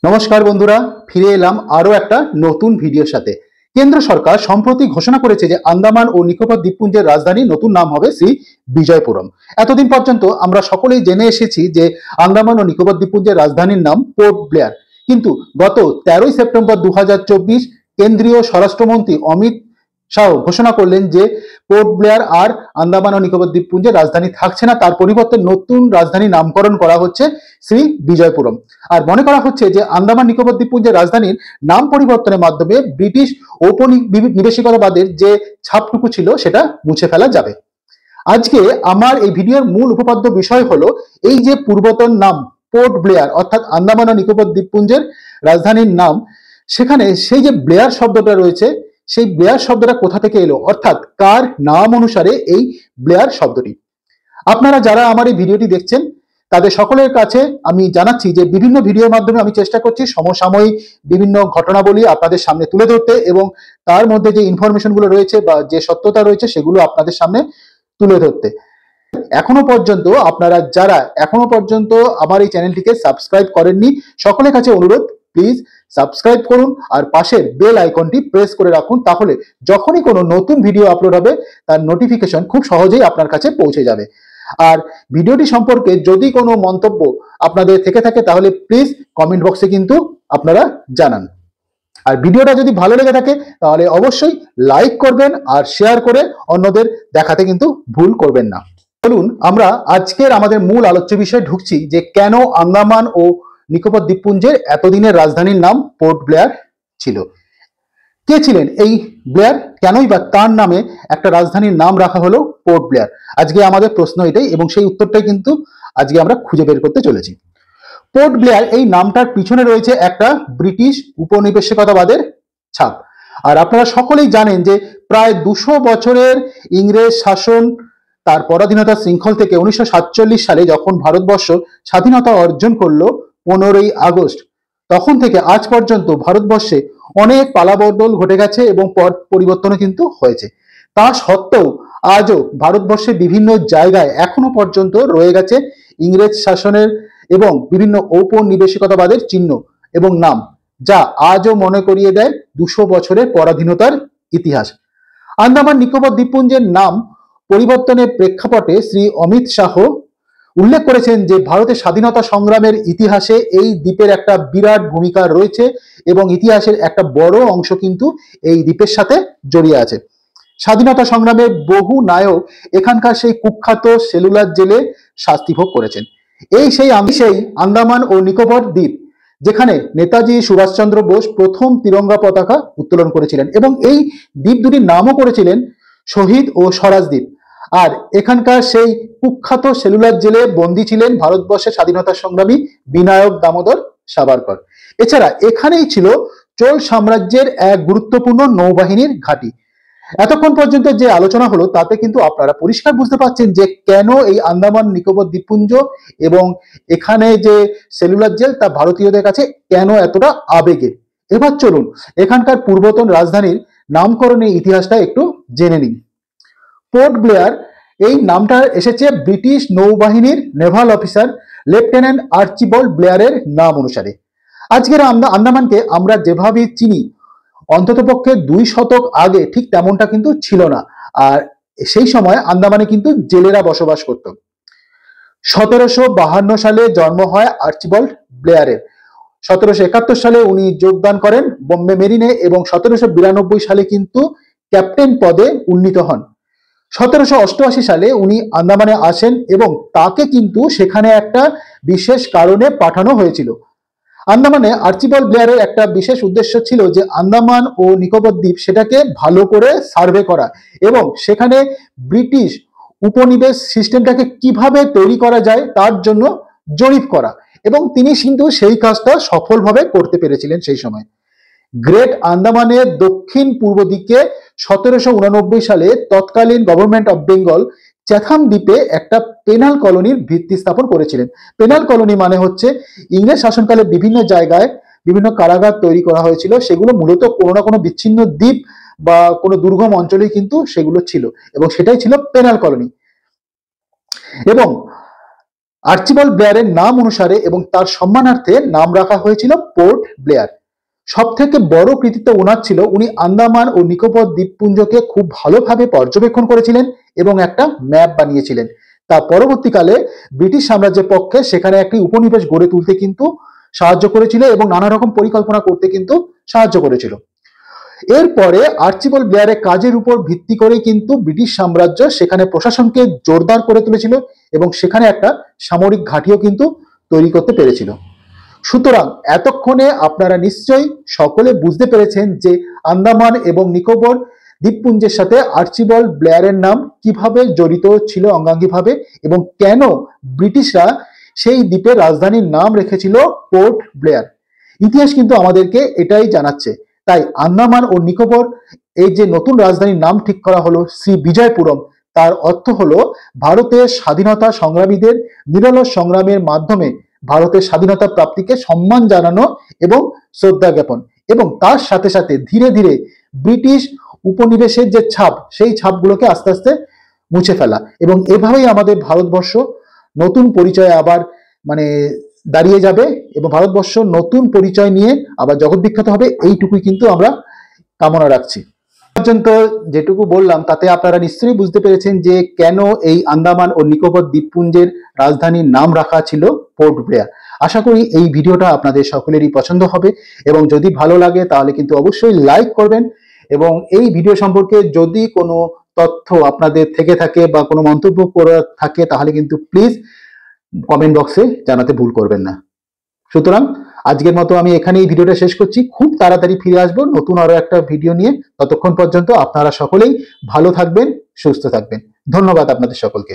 নমস্কার বন্ধুরা, ফিরে এলাম আরো একটা নতুন ভিডিওর সাথে। কেন্দ্র সরকার সম্প্রতি ঘোষণা করেছে যে আন্দামান ও নিকোবর দ্বীপপুঞ্জের রাজধানী নতুন নাম হবে শ্রী বিজয়পুরম। এতদিন পর্যন্ত আমরা সকলেই জেনে এসেছি যে আন্দামান ও নিকোবর দ্বীপপুঞ্জের রাজধানীর নাম পোর্ট ব্লেয়ার। কিন্তু গত 13ই সেপ্টেম্বর 2024 কেন্দ্রীয় স্বরাষ্ট্রমন্ত্রী অমিত শাহ ঘোষণা করলেন যে পোর্ট ব্লেয়ার আর আন্দামান ও নিকোবর দ্বীপপুঞ্জের রাজধানী থাকছে না, তার পরিবর্তে নতুন রাজধানী নামকরণ করা হচ্ছে শ্রী বিজয়পুরম। আর মনে করা হচ্ছে যে আন্দামান নিকোবর দ্বীপপুঞ্জের রাজধানীর নাম পরিবর্তনের মাধ্যমে ব্রিটিশ ঔপনিবেশিকতাবাদের যে ছাপটুকু ছিল সেটা মুছে ফেলা যাবে। আজকে আমার এই ভিডিওর মূল উপপাদ্য বিষয় হলো এই যে পূর্বতন নাম পোর্ট ব্লেয়ার অর্থাৎ আন্দামান ও নিকোবর দ্বীপপুঞ্জের রাজধানীর নাম, সেখানে সেই যে ব্লেয়ার শব্দটা রয়েছে সেই ব্লেয়ার শব্দটা কোথা থেকে এলো, অর্থাৎ কার নাম অনুসারে এই ব্লেয়ার শব্দটি। আপনারা যারা আমার এই ভিডিওটি দেখছেন তাদের সকলের কাছে আমি জানাচ্ছি যে বিভিন্ন ভিডিওর মাধ্যমে আমি চেষ্টা করছি সমসাময়িক বিভিন্ন ঘটনাবলী আপনাদের সামনে তুলে ধরতে এবং তার মধ্যে যে ইনফরমেশনগুলো রয়েছে বা যে সত্যতা রয়েছে সেগুলো আপনাদের সামনে তুলে ধরতে। এখনো পর্যন্ত আপনারা যারা এখনো পর্যন্ত আমার এই চ্যানেলটিকে সাবস্ক্রাইব করেননি, সকলের কাছে অনুরোধ, প্লিজ সাবস্ক্রাইব করুন আর পাশের বেল আইকনটি প্রেস করে রাখুন, তাহলে যখনই কোনো নতুন ভিডিও আপলোড হবে তার নোটিফিকেশন খুব সহজেই আপনার কাছে পৌঁছে যাবে। আর ভিডিওটি সম্পর্কে যদি কোনো মন্তব্য আপনাদের থেকে থাকে তাহলে প্লিজ কমেন্ট বক্সে কিন্তু আপনারা জানান। আর ভিডিওটা যদি ভালো লেগে থাকে তাহলে অবশ্যই লাইক করবেন আর শেয়ার করে অন্যদের দেখাতে কিন্তু ভুল করবেন না। চলুন আমরা আজকের আমাদের মূল আলোচ্য বিষয়ে ঢুকছি যে কেন আন্দামান ও নিকোবর দ্বীপপুঞ্জের এতদিনের রাজধানীর নাম পোর্ট ব্লেয়ার ছিল। কে ছিলেন এই ব্লেয়ার, কেনই বা তার নামে একটা রাজধানীর নাম রাখা হলো পোর্ট ব্লেয়ার? আজকে আমাদের প্রশ্ন এটাই এবং সেই উত্তরটাই কিন্তু আজকে আমরা খুঁজে বের করতে চলেছি। পোর্ট ব্লেয়ার এই নামটার পিছনে রয়েছে একটা ব্রিটিশ উপনিবেশিকতাবাদের ছাপ। আর আপনারা সকলেই জানেন যে প্রায় 200 বছরের ইংরেজ শাসন, তার পরাধীনতা শৃঙ্খল থেকে 1947 সালে যখন ভারতবর্ষ স্বাধীনতা অর্জন করলো 15ই আগস্ট, তখন থেকে আজ পর্যন্ত ভারতবর্ষে অনেক পালাবদল ঘটে গেছে এবং পট পরিবর্তনও কিন্তু হয়েছে। তা সত্ত্বেও আজও ভারতবর্ষের বিভিন্ন জায়গায় এখনো পর্যন্ত রয়ে গেছে ইংরেজ শাসনের এবং বিভিন্ন ঔপনিবেশিকতাবাদের চিহ্ন এবং নাম, যা আজও মনে করিয়ে দেয় 200 বছরের পরাধীনতার ইতিহাস। আন্দামান নিকোবর দ্বীপপুঞ্জের নাম পরিবর্তনের প্রেক্ষাপটে শ্রী অমিত শাহ উল্লেখ করেছেন যে ভারতের স্বাধীনতা সংগ্রামের ইতিহাসে এই দ্বীপের একটা বিরাট ভূমিকা রয়েছে এবং ইতিহাসের একটা বড় অংশ কিন্তু এই দ্বীপের সাথে জড়িয়ে আছে। স্বাধীনতা সংগ্রামের বহু নায়ক এখানকার সেই কুখ্যাত সেলুলার জেলে শাস্তি ভোগ করেছেন। সেই আন্দামান ও নিকোবর দ্বীপ যেখানে নেতাজি সুভাষচন্দ্র বোস প্রথম তিরঙ্গা পতাকা উত্তোলন করেছিলেন এবং এই দ্বীপ দুটির নামও করেছিলেন শহীদ ও স্বরাজ দ্বীপ। আর এখানকার সেই কুখ্যাত সেলুলার জেলে বন্দী ছিলেন ভারতবর্ষের স্বাধীনতা সংগ্রামী বিনায়ক দামোদর সাভারকর। এছাড়া এখানেই ছিল চোল সাম্রাজ্যের এক গুরুত্বপূর্ণ নৌবাহিনীর ঘাঁটি। এতক্ষণ পর্যন্ত যে আলোচনা হলো তাতে কিন্তু আপনারা পরিষ্কার বুঝতে পারছেন যে কেন এই আন্দামান নিকোবর দ্বীপপুঞ্জ এবং এখানে যে সেলুলার জেল তা ভারতীয়দের কাছে কেন এতটা আবেগের। এবার চলুন এখানকার পূর্বতন রাজধানীর নামকরণের ইতিহাসটা একটু জেনে নিন। পোর্ট ব্লেয়ার এই নামটা এসেছে ব্রিটিশ নৌবাহিনীর নেভাল অফিসার লেফটেন্যান্ট আর্চিবল্ড ব্লেয়ারের নাম অনুসারে। আজকের আন্দামানকে আমরা যেভাবে চিনি অন্ততপক্ষে 2 শতক আগে ঠিক তেমনটা কিন্তু ছিল না। আর সেই সময় আন্দামানে কিন্তু জেলেরা বসবাস করত। 1752 সালে জন্ম হয় আর্চিবল্ড ব্লেয়ারের। 1771 সালে উনি যোগদান করেন বোম্বে মেরিনে এবং 1792 সালে কিন্তু ক্যাপ্টেন পদে উন্নীত হন। 1788 সালে উনি আন্দামানে আসেন এবং তাকে কিন্তু সেখানে একটা বিশেষ কারণে পাঠানো হয়েছিল। আন্দামানে আর্চিবল্ড ব্লেয়ারের একটা বিশেষ উদ্দেশ্য ছিল যে আন্দামান ও নিকোবর দ্বীপ সেটাকে ভালো করে সার্ভে করা এবং সেখানে ব্রিটিশ উপনিবেশ সিস্টেমটাকে কিভাবে তৈরি করা যায় তার জন্য জরিপ করা, এবং তিনি কিন্তু সেই কাজটা সফলভাবে করতে পেরেছিলেন। সেই সময় গ্রেট আন্দামানের দক্ষিণ পূর্ব দিকে 1789 সালে তৎকালীন গভর্নমেন্ট অফ বেঙ্গল চ্যাথাম দ্বীপে একটা পেনাল কলোনির ভিত্তি স্থাপন করেছিলেন। পেনাল কলোনি মানে হচ্ছে ইংরেজ শাসনকালে বিভিন্ন জায়গায় বিভিন্ন কারাগার তৈরি করা হয়েছিল, সেগুলো মূলত কোনো না কোনো বিচ্ছিন্ন দ্বীপ বা কোনো দুর্গম অঞ্চলেই কিন্তু সেগুলো ছিল এবং সেটাই ছিল পেনাল কলোনি। এবং আর্চিবাল্ড ব্লেয়ারের নাম অনুসারে এবং তার সম্মানার্থে নাম রাখা হয়েছিল পোর্ট ব্লেয়ার। সব থেকে বড় কৃতিত্ব ওনার ছিল, উনি আন্দামান ও নিকোবর দ্বীপপুঞ্জকে খুব ভালোভাবে পর্যবেক্ষণ করেছিলেন এবং একটা ম্যাপ বানিয়েছিলেন। তা পরবর্তীকালে ব্রিটিশ সাম্রাজ্যের পক্ষে সেখানে একটি উপনিবেশ গড়ে তুলতে কিন্তু সাহায্য করেছিল এবং নানা রকম পরিকল্পনা করতে কিন্তু সাহায্য করেছিল। এরপরে আর্চিবাল্ড ব্লেয়ারের কাজের উপর ভিত্তি করে কিন্তু ব্রিটিশ সাম্রাজ্য সেখানে প্রশাসনকে জোরদার করে তুলেছিল এবং সেখানে একটা সামরিক ঘাঁটিও কিন্তু তৈরি করতে পেরেছিল। সুতরাং এতক্ষণে আপনারা নিশ্চয়ই সকলে বুঝতে পেরেছেন যে আন্দামান এবং নিকোবর দ্বীপপুঞ্জের সাথে আর্চিবাল্ড ব্লেয়ারের নাম কিভাবে জড়িত ছিল অঙ্গাঙ্গিভাবে এবং কেন ব্রিটিশরা সেই দ্বীপের রাজধানীর নাম রেখেছিল পোর্ট ব্লেয়ার। ইতিহাস কিন্তু আমাদেরকে এটাই জানাচ্ছে। তাই আন্দামান ও নিকোবর এই যে নতুন রাজধানীর নাম ঠিক করা হলো শ্রী বিজয়পুরম, তার অর্থ হলো ভারতের স্বাধীনতা সংগ্রামীদের নিরলস সংগ্রামের মাধ্যমে ভারতের স্বাধীনতা প্রাপ্তিকে সম্মান জানানো এবং শ্রদ্ধা জ্ঞাপন, এবং তার সাথে সাথে ধীরে ধীরে ব্রিটিশ উপনিবেশের যে ছাপ, সেই ছাপগুলোকে আস্তে আস্তে মুছে ফেলা। এবং এভাবেই আমাদের ভারতবর্ষ নতুন পরিচয়ে আবার মানে দাঁড়িয়ে যাবে এবং ভারতবর্ষ নতুন পরিচয় নিয়ে আবার জগৎ বিখ্যাত হবে, এইটুকুই কিন্তু আমরা কামনা রাখছি। পর্যন্ত যেটুকু বললাম তাতে আপনারা নিশ্চয়ই বুঝতে পেরেছেন যে কেন এই আন্দামান ও নিকোবর দ্বীপপুঞ্জের রাজধানীর নাম রাখা ছিল পোর্ট ব্লেয়ার। আশা করি এই ভিডিওটা আপনাদের সকলেরই পছন্দ হবে এবং যদি ভালো লাগে তাহলে কিন্তু অবশ্যই লাইক করবেন এবং এই ভিডিও সম্পর্কে যদি কোনো তথ্য আপনাদের থেকে থাকে বা কোনো মন্তব্য করার থাকে তাহলে কিন্তু প্লিজ কমেন্ট বক্সে জানাতে ভুল করবেন না। সুতরাং আজকের মতো আমি এখানেই ভিডিওটা শেষ করছি। খুব তাড়াতাড়ি ফিরে আসবো নতুন আরো একটা ভিডিও নিয়ে। ততক্ষণ পর্যন্ত আপনারা সকলেই ভালো থাকবেন, সুস্থ থাকবেন। ধন্যবাদ আপনাদের সকলকে।